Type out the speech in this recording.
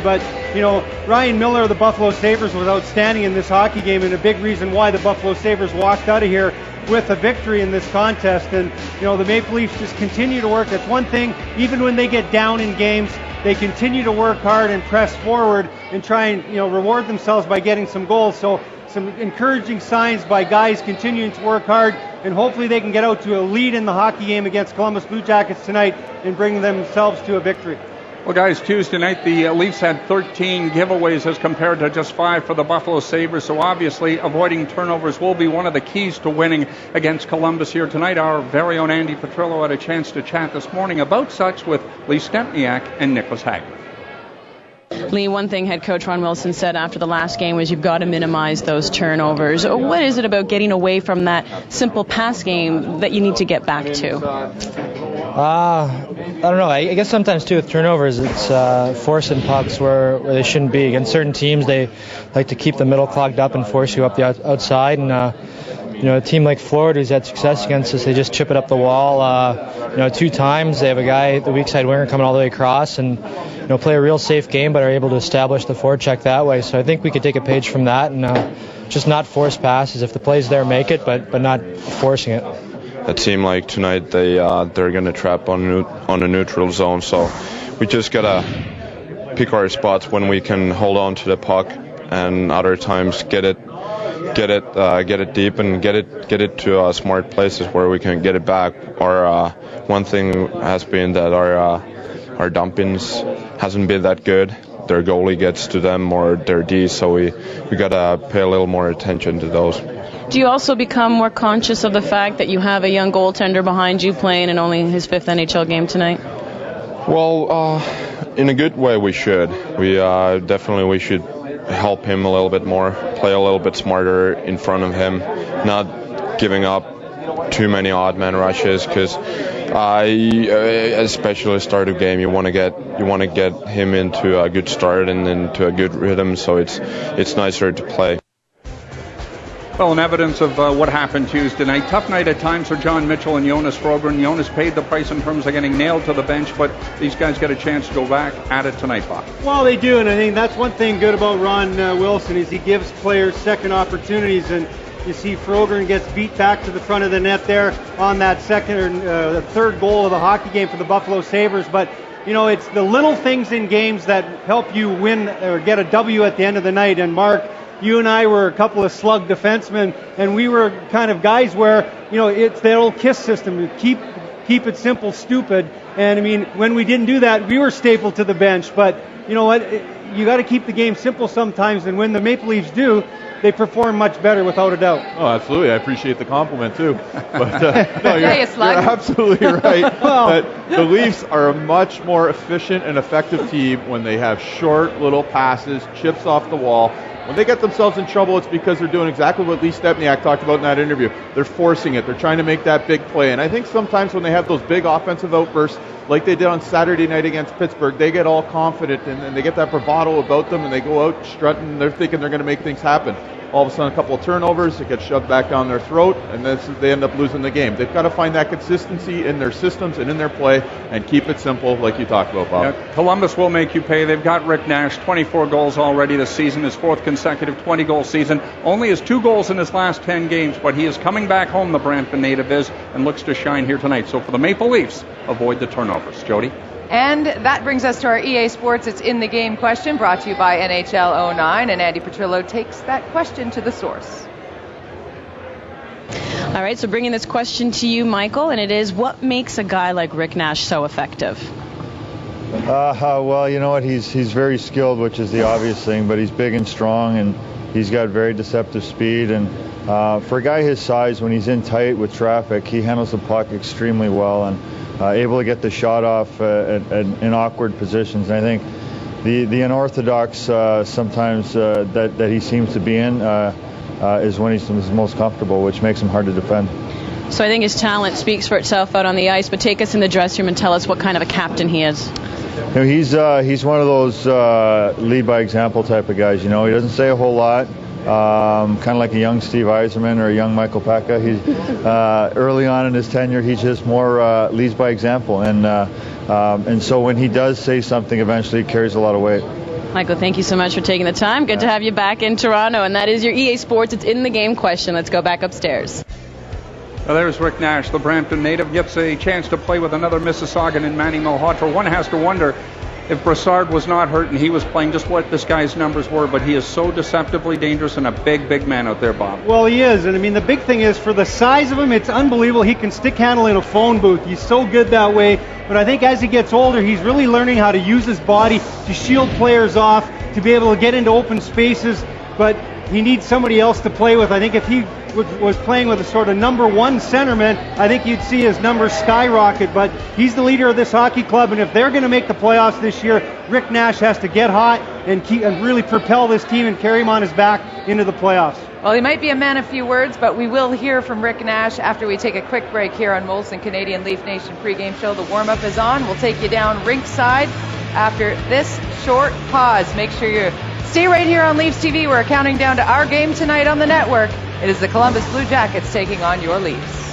But, Ryan Miller of the Buffalo Sabres was outstanding in this hockey game, and a big reason why the Buffalo Sabres walked out of here with a victory in this contest. And, the Maple Leafs just continue to work. That's one thing, even when they get down in games, they continue to work hard and press forward and try and, reward themselves by getting some goals. So some encouraging signs by guys continuing to work hard, and hopefully they can get out to a lead in the hockey game against Columbus Blue Jackets tonight and bring themselves to a victory. Well, guys, Tuesday night the Leafs had 13 giveaways as compared to just 5 for the Buffalo Sabres, so obviously avoiding turnovers will be one of the keys to winning against Columbus here tonight. Our very own Andi Petrillo had a chance to chat this morning about such with Lee Stempniak and Niklas Hagman. Lee, one thing head coach Ron Wilson said after the last game was you've got to minimize those turnovers. What is it about getting away from that simple pass game that you need to get back to? I don't know. I guess sometimes, too, with turnovers, it's forcing pucks where they shouldn't be. Against certain teams, they like to keep the middle clogged up and force you up the outside. And, a team like Florida who's had success against us, they just chip it up the wall. 2 times. They have a guy, the weak side winger, coming all the way across and, play a real safe game, but are able to establish the forecheck that way. So I think we could take a page from that and just not force passes. If the play's there, make it, but not forcing it. It seemed like tonight they're going to trap on a neutral zone, so we just gotta pick our spots when we can hold on to the puck, and other times get it deep and get it to smart places where we can get it back. Our one thing has been that our dumpings hasn't been that good. Their goalie gets to them or their D, so we gotta pay a little more attention to those. Do you also become more conscious of the fact that you have a young goaltender behind you playing in only his 5th NHL game tonight? Well, in a good way we should. We should help him a little bit more, play a little bit smarter in front of him, not giving up too many odd man rushes, because especially start of game, you want to get him into a good start and into a good rhythm, so it's nicer to play. Well, in evidence of what happened Tuesday night, tough night at times for John Mitchell and Jonas Frogren. Jonas paid the price in terms of getting nailed to the bench, but these guys get a chance to go back at it tonight, Bob. Well, they do, and I think that's one thing good about Ron Wilson is he gives players second opportunities, and you see Frogren gets beat back to the front of the net there on that second or the third goal of the hockey game for the Buffalo Sabres, but it's the little things in games that help you win or get a W at the end of the night. And Mark, you and I were a couple of slug defensemen, and we were kind of guys where, it's that old KISS system. Keep it simple, stupid. And, I mean, when we didn't do that, we were stapled to the bench. But, you know what? You got to keep the game simple sometimes, and when the Maple Leafs do, they perform much better, without a doubt. Oh, absolutely. I appreciate the compliment, too. But, no, you're absolutely right. Well, the Leafs are a much more efficient and effective team when they have short little passes, chips off the wall. When they get themselves in trouble, it's because they're doing exactly what Lee Stempniak talked about in that interview. They're forcing it. They're trying to make that big play. And I think sometimes when they have those big offensive outbursts, like they did on Saturday night against Pittsburgh, they get all confident and they get that bravado about them, and they go out strutting, and they're thinking they're going to make things happen. All of a sudden, a couple of turnovers, it gets shoved back down their throat, and they end up losing the game. They've got to find that consistency in their systems and in their play and keep it simple, like you talked about, Bob. Yeah, Columbus will make you pay. They've got Rick Nash, 24 goals already this season, his 4th consecutive 20-goal season. Only has 2 goals in his last 10 games, but he is coming back home, the Brampton native is, and looks to shine here tonight. So for the Maple Leafs, avoid the turnovers. Jody? And that brings us to our EA Sports It's in the Game question, brought to you by NHL 09. And Andi Petrillo takes that question to the source. All right, so bringing this question to you, Michael, and it is, what makes a guy like Rick Nash so effective? Well, you know what? He's very skilled, which is the obvious thing, but he's big and strong, and he's got very deceptive speed. And for a guy his size, when he's in tight with traffic, he handles the puck extremely well and able to get the shot off in awkward positions. And I think the unorthodox sometimes that he seems to be in is when he's most comfortable, which makes him hard to defend. So I think his talent speaks for itself out on the ice, but take us in the dressing room and tell us what kind of a captain he is. He's one of those lead by example type of guys. He doesn't say a whole lot. Kind of like a young Steve Yzerman or a young Michael Peca. He's early on in his tenure, he's just more leads by example, and so when he does say something, eventually it carries a lot of weight. Michael, thank you so much for taking the time. Good to have you back in Toronto. And that is your EA Sports It's in the Game question. Let's go back upstairs. Well, there's Rick Nash, the Brampton native, gets a chance to play with another Mississaugan in Manny Malhotra. One has to wonder if Brassard was not hurt and he was playing, just what this guy's numbers were, but he is so deceptively dangerous and a big, big man out there, Bob. Well, he is, and I mean, the big thing is, for the size of him, it's unbelievable. He can stick handle in a phone booth. He's so good that way, but I think as he gets older, he's really learning how to use his body to shield players off, to be able to get into open spaces, but he needs somebody else to play with. I think if he was playing with a sort of number one centerman, I think you'd see his numbers skyrocket, but he's the leader of this hockey club, and if they're going to make the playoffs this year, Rick Nash has to get hot and really propel this team and carry him on his back into the playoffs. Well, he might be a man of few words, but we will hear from Rick Nash after we take a quick break here on Molson Canadian Leaf Nation pregame show. The warm-up is on. We'll take you down rinkside after this short pause. Make sure you stay right here on Leafs TV. We're counting down to our game tonight on the network. It is the Columbus Blue Jackets taking on your Leafs.